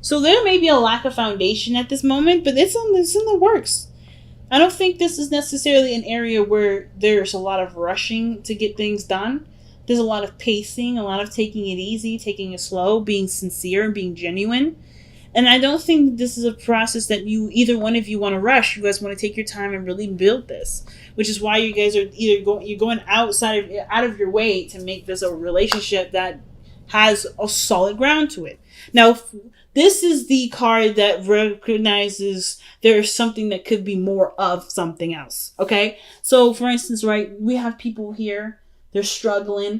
So there may be a lack of foundation at this moment, but it's in the works. I don't think this is necessarily an area where there's a lot of rushing to get things done. There's a lot of pacing, a lot of taking it easy, taking it slow, being sincere, and being genuine. And I don't think this is a process that either one of you want to rush. You guys want to take your time and really build this, which is why you guys are you're going out of your way to make this a relationship that has a solid ground to it. Now, this is the card that recognizes there is something that could be more of something else. Okay, so for instance, right, we have people here. They're struggling.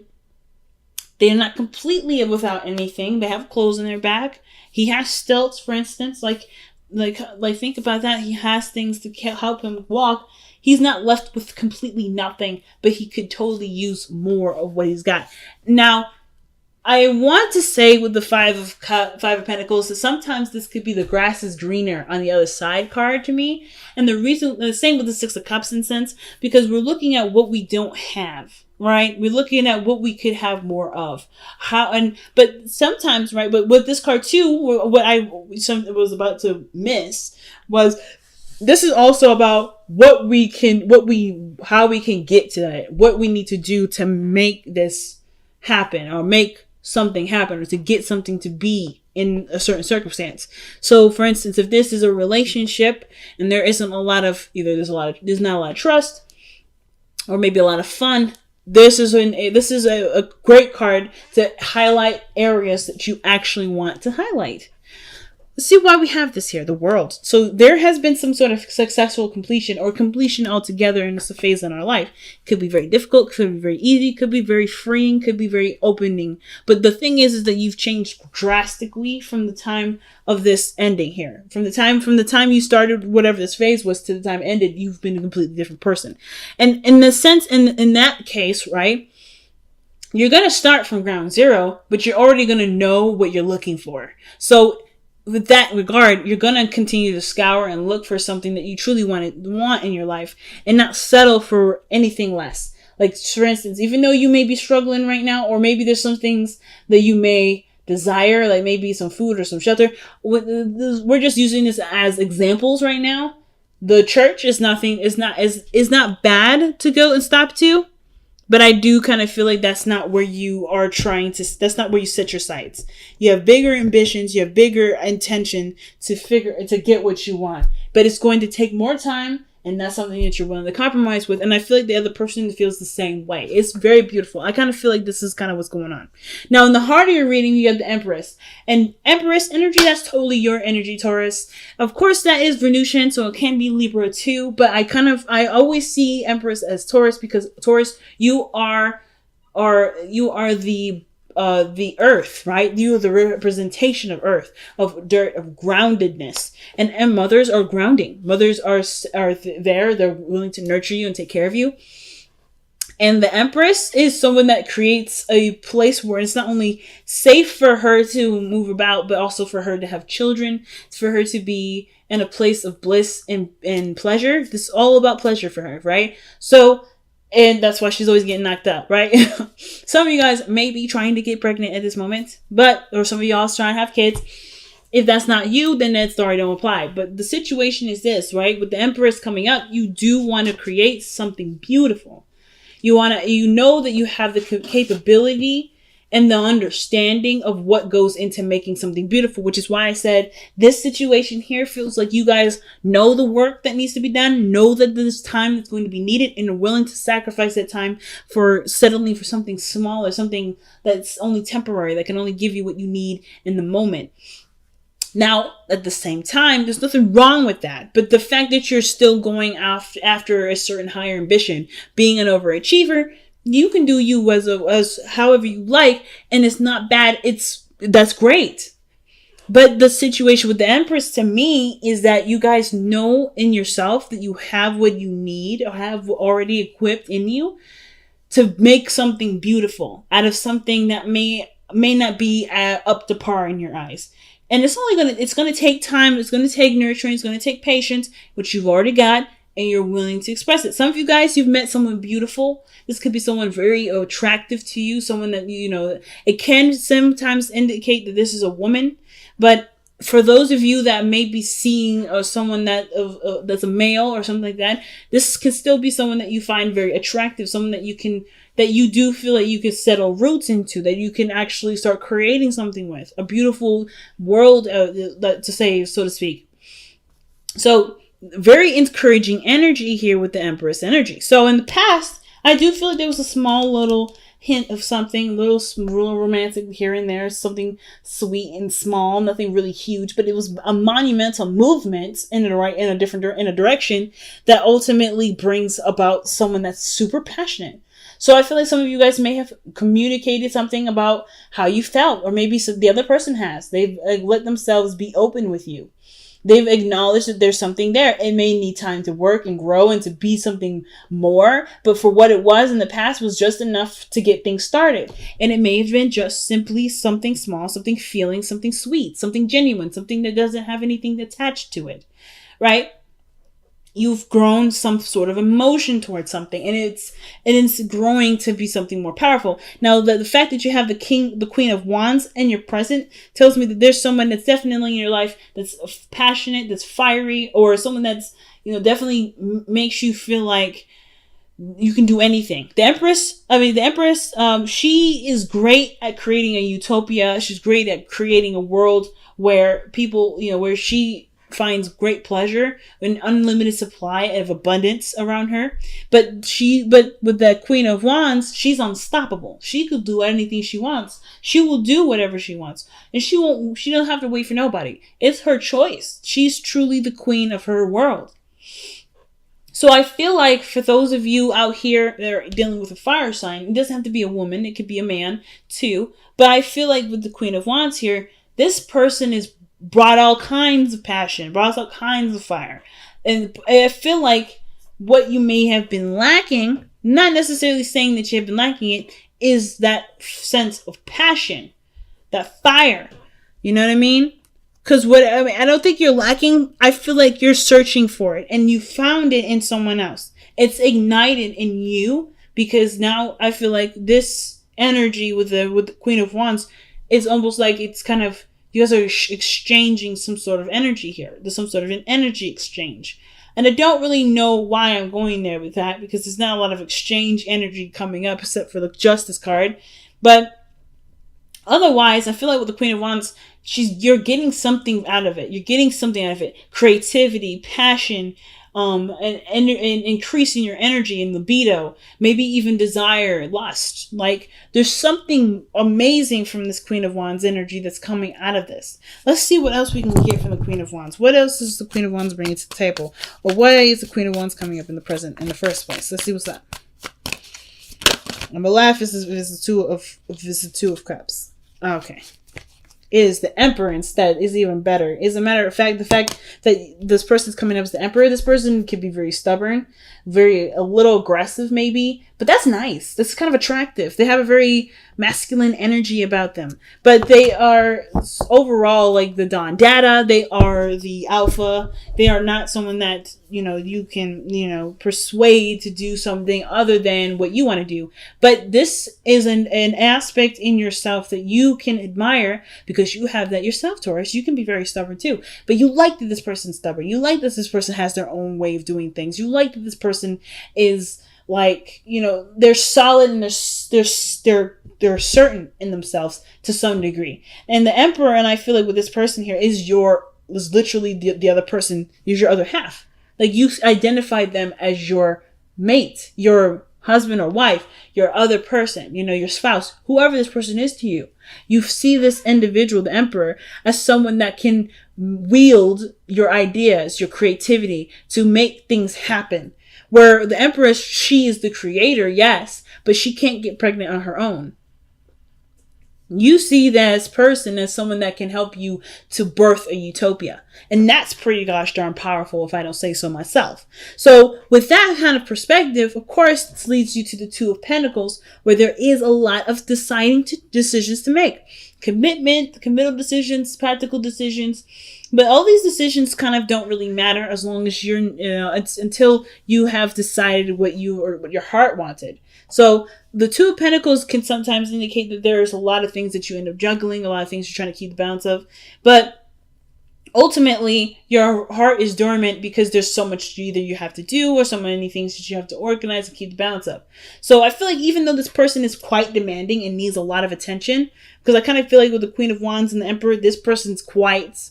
They're not completely without anything. They have clothes in their back. He has stilts, for instance. Like think about that. He has things to help him walk. He's not left with completely nothing, but he could totally use more of what he's got. Now, I want to say with the Five of Pentacles that sometimes this could be the grass is greener on the other side card to me. And the same with the Six of Cups in sense, because we're looking at what we don't have. Right, we're looking at what we could have more of. But sometimes, right. But with this card too, what I was about to miss was this is also about how we can get to that, what we need to do to make this happen, or make something happen, or to get something to be in a certain circumstance. So, for instance, if this is a relationship and there isn't a lot of there's not a lot of trust, or maybe a lot of fun. This is a great card to highlight areas that you actually want to highlight. Let's see why we have this here, the World. So there has been some sort of successful completion or completion altogether in this phase in our life. Could be very difficult, could be very easy, could be very freeing, could be very opening. But the thing is that you've changed drastically from the time of this ending here. From the time you started whatever this phase was to the time it ended, you've been a completely different person. And in the sense, in that case, right, you're going to start from ground zero, but you're already going to know what you're looking for. So with that regard, you're going to continue to scour and look for something that you truly want in your life, and not settle for anything less. Like, for instance, even though you may be struggling right now, or maybe there's some things that you may desire, like maybe some food or some shelter. We're just using this as examples right now. The church is not bad to go and stop to. But I do kind of feel like that's not where you are that's not where you set your sights. You have bigger ambitions, you have bigger intention to get what you want. But it's going to take more time, and that's something that you're willing to compromise with. And I feel like the other person feels the same way. It's very beautiful. I kind of feel like this is kind of what's going on. Now, in the heart of your reading, you have the Empress. And Empress energy, that's totally your energy, Taurus. Of course, that is Venusian, so it can be Libra too. But I always see Empress as Taurus, because Taurus, you are the earth, right? You are the representation of earth, of dirt, of groundedness. And mothers are grounding. Mothers are there. They're willing to nurture you and take care of you. And the Empress is someone that creates a place where it's not only safe for her to move about, but also for her to have children. It's for her to be in a place of bliss and pleasure. This is all about pleasure for her, right? So, and that's why she's always getting knocked up, right? Some of you guys may be trying to get pregnant at this moment, or some of y'all is trying to have kids. If that's not you, then that story don't apply. But the situation is this, right? With the Empress coming up, you do want to create something beautiful. You know that you have the capability and the understanding of what goes into making something beautiful, which is why I said this situation here feels like you guys know the work that needs to be done, know that there's time that's going to be needed, and are willing to sacrifice that time for settling for something small or something that's only temporary, that can only give you what you need in the moment. Now, at the same time, there's nothing wrong with that. But the fact that you're still going after a certain higher ambition, being an overachiever, you can do you as however you like, and it's not bad. That's great. But the situation with the Empress to me is that you guys know in yourself that you have what you need, or have already equipped in you to make something beautiful out of something that may not be up to par in your eyes. And it's going to take time. It's going to take nurturing. It's going to take patience, which you've already got, and you're willing to express it. Some of you guys, you've met someone beautiful. This could be someone very attractive to you. Someone that, it can sometimes indicate that this is a woman, but for those of you that may be seeing someone that's a male or something like that, this can still be someone that you find very attractive, someone that you do feel that you can settle roots into, that you can actually start creating something with, a beautiful world, to say, so to speak. So very encouraging energy here with the Empress energy. So in the past, I do feel like there was a small little hint of something, little romantic here and there, something sweet and small, nothing really huge, but it was a monumental movement in a direction that ultimately brings about someone that's super passionate. So I feel like some of you guys may have communicated something about how you felt, or maybe the other person has. They've let themselves be open with you. They've acknowledged that there's something there. It may need time to work and grow and to be something more, but for what it was in the past was just enough to get things started. And it may have been just simply something small, something feeling, something sweet, something genuine, something that doesn't have anything attached to it, right? You've grown some sort of emotion towards something, and it's growing to be something more powerful. Now, the fact that you have the Queen of Wands in your present tells me that there's someone that's definitely in your life that's passionate, that's fiery, or someone that's, definitely makes you feel like you can do anything. The Empress, she is great at creating a utopia. She's great at creating a world where people, where she finds great pleasure, an unlimited supply of abundance around her. But with the Queen of Wands, she's unstoppable. She could do anything she wants. She will do whatever she wants. And she don't have to wait for nobody. It's her choice. She's truly the queen of her world. So I feel like for those of you out here that are dealing with a fire sign, it doesn't have to be a woman. It could be a man too. But I feel like with the Queen of Wands here, this person is brought all kinds of passion, brought all kinds of fire. And I feel like what you may have been lacking, not necessarily saying that you have been lacking it, is that sense of passion, that fire. You know what I mean? Because I don't think you're lacking. I feel like you're searching for it, and you found it in someone else. It's ignited in you, because now I feel like this energy with the Queen of Wands is almost like it's kind of, you guys are exchanging some sort of energy here. There's some sort of an energy exchange. And I don't really know why I'm going there with that, because there's not a lot of exchange energy coming up except for the Justice card. But otherwise, I feel like with the Queen of Wands, you're getting something out of it. You're getting something out of it. Creativity, passion, and increasing your energy and libido, maybe even desire, lust. Like, there's something amazing from this Queen of Wands energy that's coming out of this. Let's see what else we can get from the Queen of Wands. What else is the Queen of Wands bringing to the table? Or why is the Queen of Wands coming up in the present in the first place? Let's see what's that. I'm gonna laugh if it's the Two of Cups. Okay. Is the Emperor instead is even better. As a matter of fact, the fact that this person's coming up as the Emperor, this person could be very stubborn, a little aggressive maybe, but that's nice. That's kind of attractive. They have a very masculine energy about them, but they are overall like the Don Dada. They are the alpha. They are not someone that, you can, persuade to do something other than what you want to do. But this is an aspect in yourself that you can admire, because you have that yourself, Taurus. You can be very stubborn too, but you like that this person's stubborn. You like that this person has their own way of doing things. You like that this person is like, they're solid and they're certain in themselves to some degree. And the Emperor, and I feel like with this person here, is literally the other person, is your other half. Like, you identified them as your mate, your husband or wife, your other person, your spouse, whoever this person is to you. You see this individual, the Emperor, as someone that can wield your ideas, your creativity to make things happen. Where the Empress, she is the creator, yes, but she can't get pregnant on her own. You see this person as someone that can help you to birth a utopia. And that's pretty gosh darn powerful, if I don't say so myself. So with that kind of perspective, of course, this leads you to the Two of Pentacles, where there is a lot of decisions to make. Committal decisions, practical decisions. But all these decisions kind of don't really matter as long as it's until you have decided what your heart wanted. So the Two of Pentacles can sometimes indicate that there's a lot of things that you end up juggling, a lot of things you're trying to keep the balance of. But ultimately your heart is dormant because there's so much either you have to do or so many things that you have to organize and keep the balance up. So I feel like even though this person is quite demanding and needs a lot of attention, because I kind of feel like with the Queen of Wands and the Emperor, this person's quite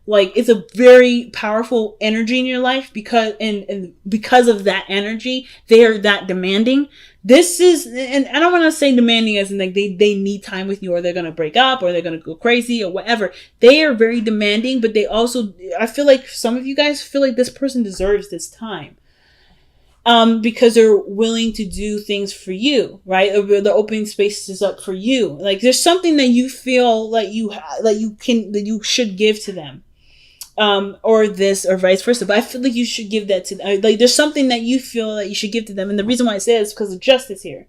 like, it's a very powerful energy in your life and because of that energy, they are that demanding. This is, and I don't want to say demanding as in like they need time with you, or they're going to break up, or they're going to go crazy, or whatever. They are very demanding, but they also, I feel like some of you guys feel like this person deserves this time. Because they're willing to do things for you, right? They're opening spaces up for you. Like there's something that you feel like that you should give to them. Or this, or vice versa. But I feel like you should give that to them. Like there's something that you feel like you should give to them. And the reason why I say it is because of justice here.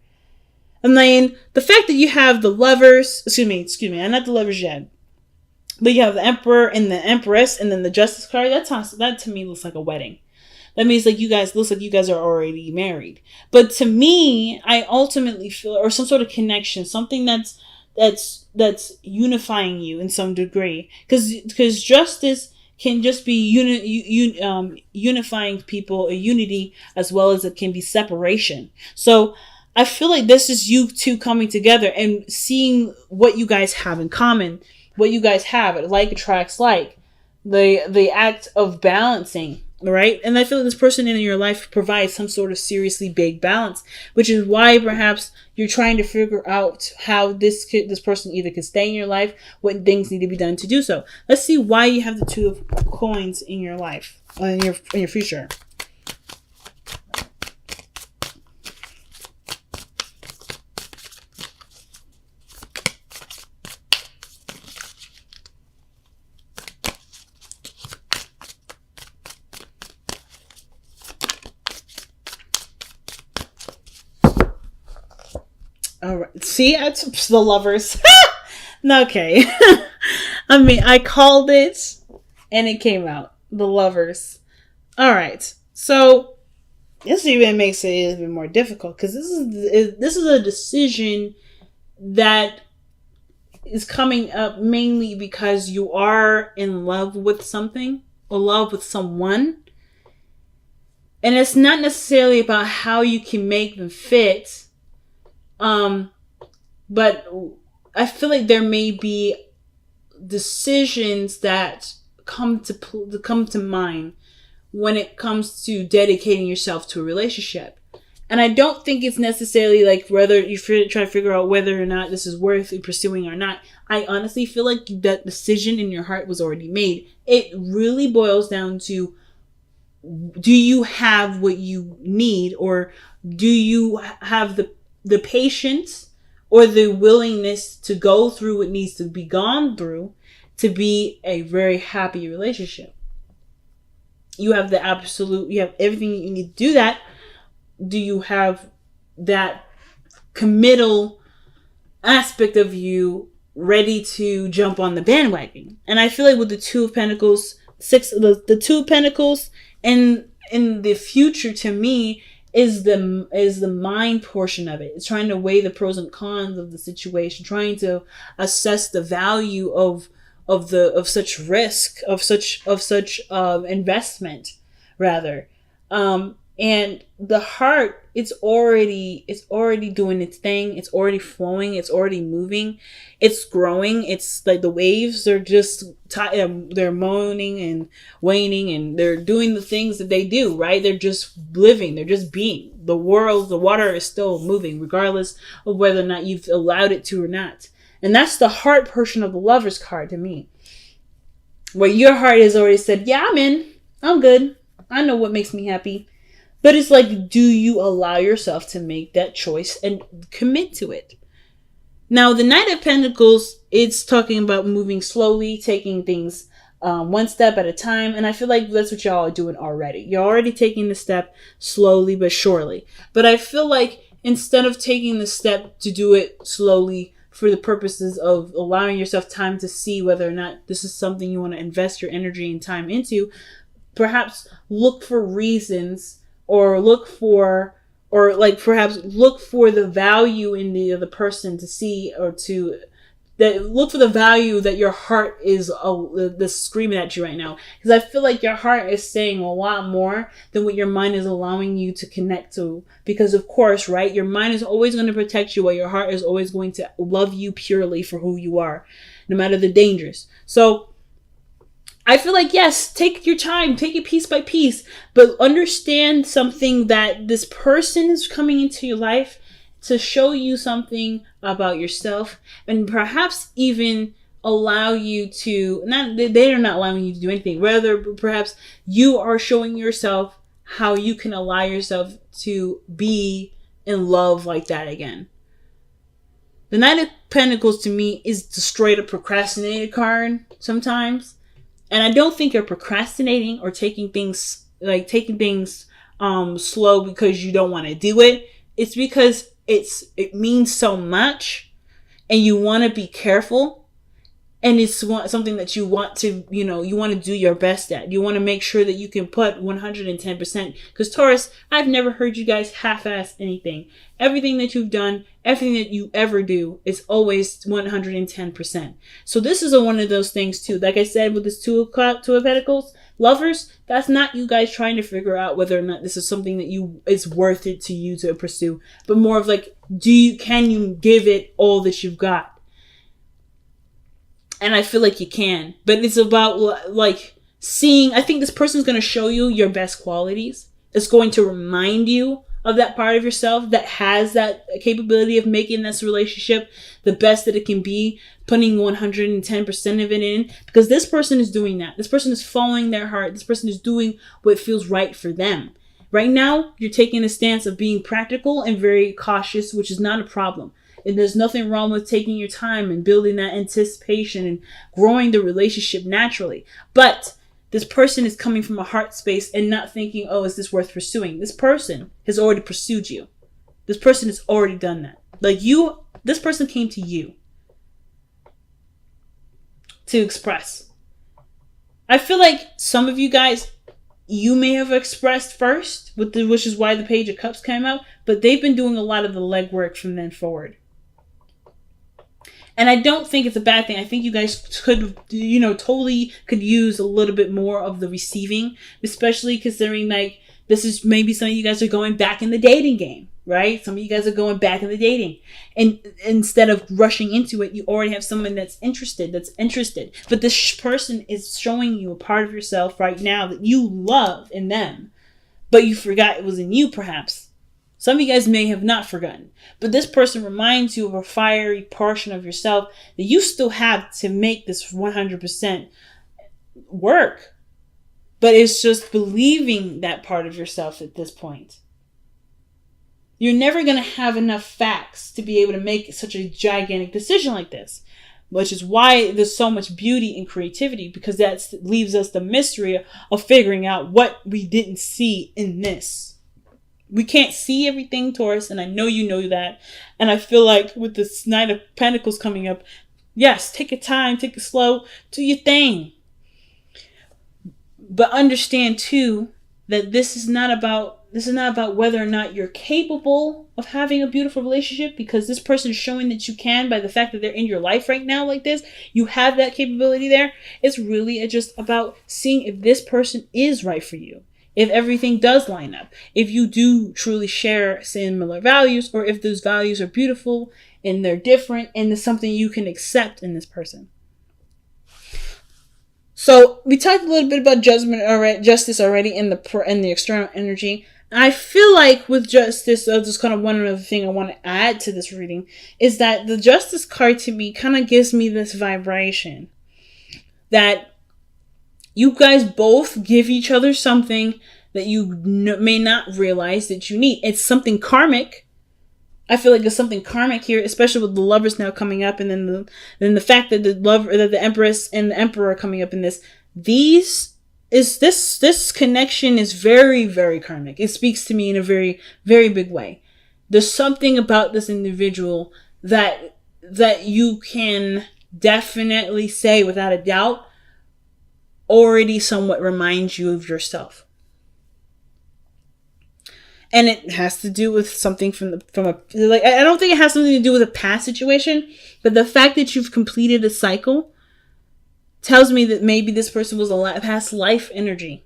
And then the fact that you have the lovers, excuse me, I'm not the lovers yet. But you have the Emperor and the Empress and then the Justice card. That to me looks like a wedding. That means like looks like you guys are already married. But to me, I ultimately feel, or some sort of connection, something that's unifying you in some degree. Because justice can just be unifying people, a unity, as well as it can be separation. So I feel like this is you two coming together and seeing what you guys have in common, what you guys have. Like attracts like. The act of balancing, right? And I feel like this person in your life provides some sort of seriously big balance, which is why perhaps you're trying to figure out how this person either could stay in your life, what things need to be done to do so. Let's see why you have the Two of Coins in your life, in your future. All right. See, it's the Lovers. Okay. I mean, I called it and it came out. The Lovers. All right. So this even makes it even more difficult because this is a decision that is coming up mainly because you are in love with something or love with someone. And it's not necessarily about how you can make them fit. But I feel like there may be decisions that come to mind when it comes to dedicating yourself to a relationship. And I don't think it's necessarily like whether you try to figure out whether or not this is worth pursuing or not. I honestly feel like that decision in your heart was already made. It really boils down to, do you have what you need, or do you have the patience or the willingness to go through what needs to be gone through to be a very happy relationship? You have you have everything you need to do that. Do you have that committal aspect of you ready to jump on the bandwagon? And I feel like with the Two of Pentacles, the Two of Pentacles, and in the future, to me, is the mind portion of it. It's trying to weigh the pros and cons of the situation, trying to assess the value of such risk, of such investment, rather. And the heart, it's already doing its thing. It's already flowing. It's already moving. It's growing. It's like the waves are just they're moaning and waning, and they're doing the things that they do, right? They're just living. They're just being. The water is still moving, regardless of whether or not you've allowed it to or not. And that's the heart portion of the Lovers card to me, where your heart has already said, yeah, I'm in. I'm good. I know what makes me happy. But it's like, do you allow yourself to make that choice and commit to it? Now, the Knight of Pentacles, it's talking about moving slowly, taking things one step at a time. And I feel like that's what y'all are doing already. You're already taking the step slowly but surely. But I feel like instead of taking the step to do it slowly for the purposes of allowing yourself time to see whether or not this is something you want to invest your energy and time into, perhaps look for reasons, or perhaps look for the value in the other person to see, or to that look for the value that your heart is screaming at you right now. Because I feel like your heart is saying a lot more than what your mind is allowing you to connect to. Because of course, right, your mind is always going to protect you, while your heart is always going to love you purely for who you are, no matter the dangers. So I feel like, yes, take your time, take it piece by piece, but understand something, that this person is coming into your life to show you something about yourself, and perhaps even allow you to, they are not allowing you to do anything. Rather, perhaps you are showing yourself how you can allow yourself to be in love like that again. The Knight of Pentacles to me is the straight up procrastinated card sometimes. And I don't think you're procrastinating or taking things slow because you don't want to do it. It's because it means so much and you want to be careful, and it's something that you want to, you want to do your best at. You want to make sure that you can put 110%. Because Taurus, I've never heard you guys half-ass anything. Everything that you've done, everything that you ever do is always 110%. So this is one of those things too. Like I said, with this Two of Pentacles, lovers, that's not you guys trying to figure out whether or not this is something that it's worth it to you to pursue, but more of like, can you give it all that you've got? And I feel like you can, but it's about like seeing, I think this person is going to show you your best qualities. It's going to remind you of that part of yourself that has that capability of making this relationship the best that it can be, putting 110% of it in, because this person is doing that. This person is following their heart. This person is doing what feels right for them. Right now, you're taking a stance of being practical and very cautious, which is not a problem. And there's nothing wrong with taking your time and building that anticipation and growing the relationship naturally. But this person is coming from a heart space and not thinking, oh, is this worth pursuing? This person has already pursued you. This person has already done that. This person came to you to express. I feel like some of you guys, you may have expressed first, which is why the Page of Cups came out, but they've been doing a lot of the legwork from then forward. And I don't think it's a bad thing. I think you guys could, totally could use a little bit more of the receiving, especially considering like this is maybe some of you guys are going back in the dating game, right? Some of you guys are going back in the dating, and instead of rushing into it, you already have someone that's interested. But this person is showing you a part of yourself right now that you love in them, but you forgot it was in you, perhaps. Some of you guys may have not forgotten, but this person reminds you of a fiery portion of yourself that you still have to make this 100% work. But it's just believing that part of yourself at this point. You're never going to have enough facts to be able to make such a gigantic decision like this, which is why there's so much beauty and creativity, because that leaves us the mystery of figuring out what we didn't see in this. We can't see everything, Taurus, and I know you know that. And I feel like with this Knight of Pentacles coming up, yes, take your time, take it slow, do your thing. But understand too that this is not about whether or not you're capable of having a beautiful relationship, because this person is showing that you can by the fact that they're in your life right now like this. You have that capability there. It's really just about seeing if this person is right for you. If everything does line up, if you do truly share similar values, or if those values are beautiful and they're different and there's something you can accept in this person. So we talked a little bit about justice already in the external energy. I feel like with justice, just kind of one other thing I want to add to this reading is that the justice card to me kind of gives me this vibration that you guys both give each other something that you may not realize that you need. It's something karmic. I feel like there's something karmic here, especially with the Lovers now coming up, and then the fact that the Empress and the Emperor are coming up in this. This connection is very, very karmic. It speaks to me in a very, very big way. There's something about this individual that you can definitely say without a doubt already somewhat reminds you of yourself. And it has to do with something from a, like, I don't think it has something to do with a past situation, but the fact that you've completed a cycle tells me that maybe this person was a past life energy.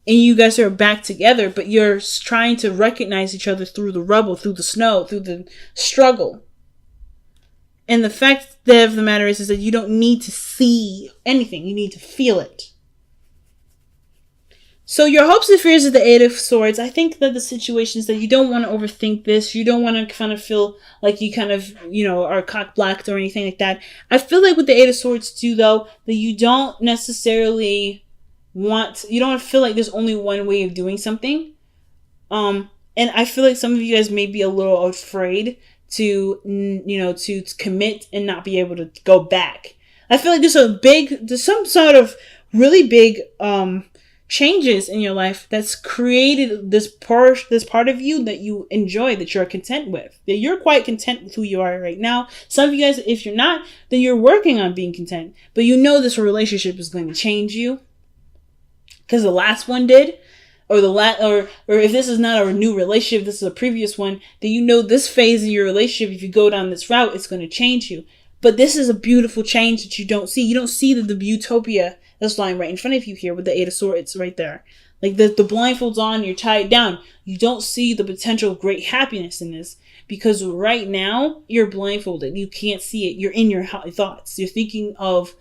And you guys are back together, but you're trying to recognize each other through the rubble, through the snow, through the struggle. And the fact of the matter is that you don't need to see anything. You need to feel it. So your hopes and fears of the Eight of Swords, I think that the situation is that you don't want to overthink this. You don't want to kind of feel like you kind of, are cock-blocked or anything like that. I feel like with the Eight of Swords too, though, that you don't necessarily you don't feel like there's only one way of doing something. And I feel like some of you guys may be a little afraid to commit and not be able to go back. I feel like there's some sort of really big, changes in your life that's created this part of you that you enjoy, that you're content with, that you're quite content with who you are right now. Some of you guys, if you're not, then you're working on being content, but this relationship is going to change you because the last one did, or if this is not a new relationship, this is a previous one, then this phase in your relationship, if you go down this route, it's going to change you. But this is a beautiful change that you don't see. You don't see the utopia that's lying right in front of you here with the Eight of Swords right there. Like the blindfolds on, you're tied down. You don't see the potential of great happiness in this because right now you're blindfolded. You can't see it. You're in your thoughts. You're thinking of,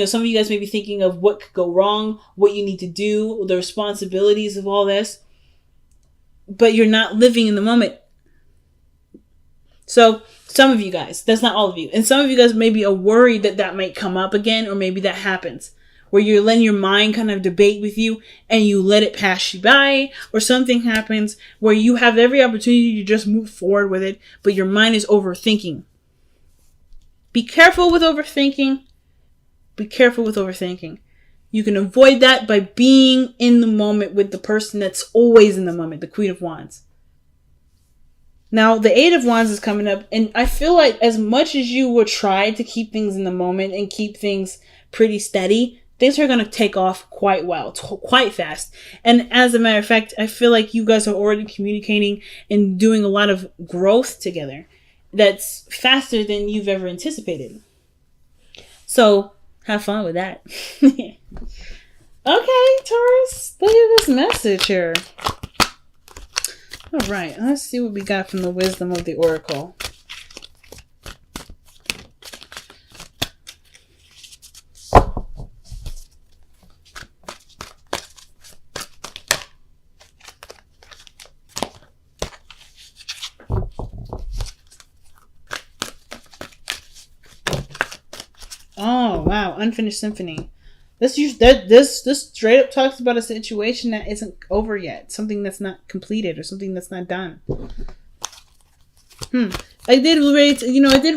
some of you guys may be thinking of what could go wrong, what you need to do, the responsibilities of all this, but you're not living in the moment. So some of you guys, that's not all of you, and some of you guys maybe are worried that might come up again, or maybe that happens, where you're letting your mind kind of debate with you and you let it pass you by, or something happens where you have every opportunity to just move forward with it, but your mind is overthinking. Be careful with overthinking. Be careful with overthinking. You can avoid that by being in the moment with the person that's always in the moment, the Queen of Wands. Now, the Eight of Wands is coming up, and I feel like as much as you will try to keep things in the moment and keep things pretty steady, things are going to take off quite well, quite fast. And as a matter of fact, I feel like you guys are already communicating and doing a lot of growth together that's faster than you've ever anticipated. So have fun with that. Okay, Taurus, look at this message here. All right, let's see what we got from the wisdom of the Oracle. Oh, wow, Unfinished Symphony. This straight up talks about a situation that isn't over yet, something that's not completed or something that's not done. I did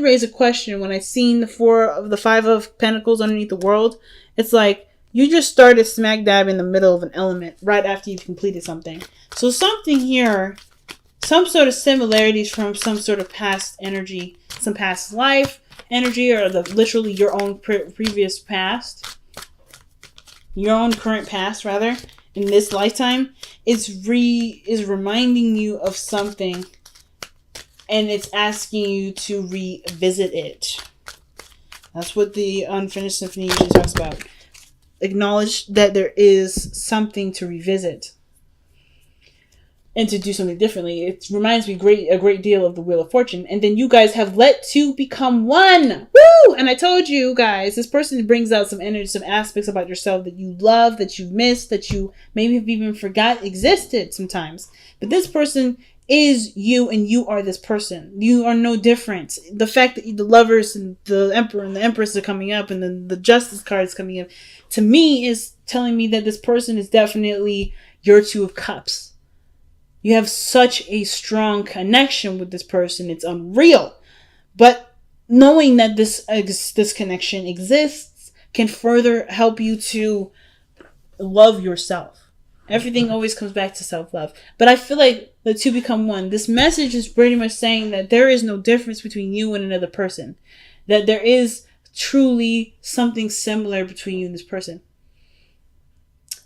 raise a question when I seen the Five of Pentacles underneath the World. It's like you just started smack dab in the middle of an element right after you've completed something. So something here, some sort of similarities from some sort of past energy, some past life energy, or literally your own previous past. Your own current past, rather, in this lifetime, is reminding you of something, and it's asking you to revisit it. That's what the Unfinished Symphony usually talks about. Acknowledge that there is something to revisit and to do something differently. It reminds me a great deal of the Wheel of Fortune. And then you guys have let two become one. Woo! And I told you guys, this person brings out some energy, some aspects about yourself that you love, that you missed, that you maybe have even forgot existed sometimes. But this person is you, and you are this person. You are no different. The fact that the Lovers and the Emperor and the Empress are coming up, and then the Justice card is coming up, to me is telling me that this person is definitely your Two of Cups. You have such a strong connection with this person. It's unreal. But knowing that this connection exists can further help you to love yourself. Everything always comes back to self-love. But I feel like the two become one. This message is pretty much saying that there is no difference between you and another person. That there is truly something similar between you and this person.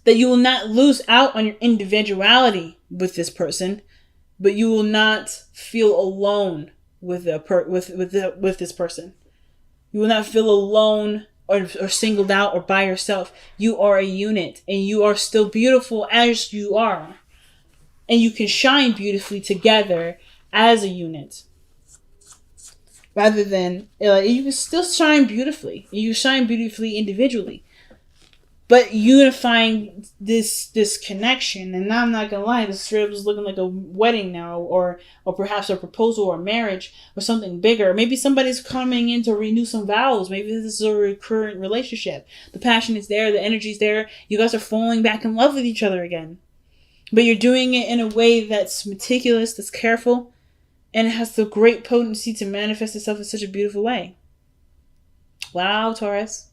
That you will not lose out on your individuality with this person, but you will not feel alone with this person. You will not feel alone or singled out or by yourself. You are a unit, and you are still beautiful as you are, and you can shine beautifully together as a unit. Rather than you can still shine beautifully. You shine beautifully individually, but unifying this connection. And now I'm not gonna lie, this strip is looking like a wedding now, or perhaps a proposal or a marriage or something bigger. Maybe somebody's coming in to renew some vows. Maybe this is a recurrent relationship. The passion is there, the energy is there. You guys are falling back in love with each other again, but you're doing it in a way that's meticulous, that's careful, and it has the great potency to manifest itself in such a beautiful way. Wow, Taurus.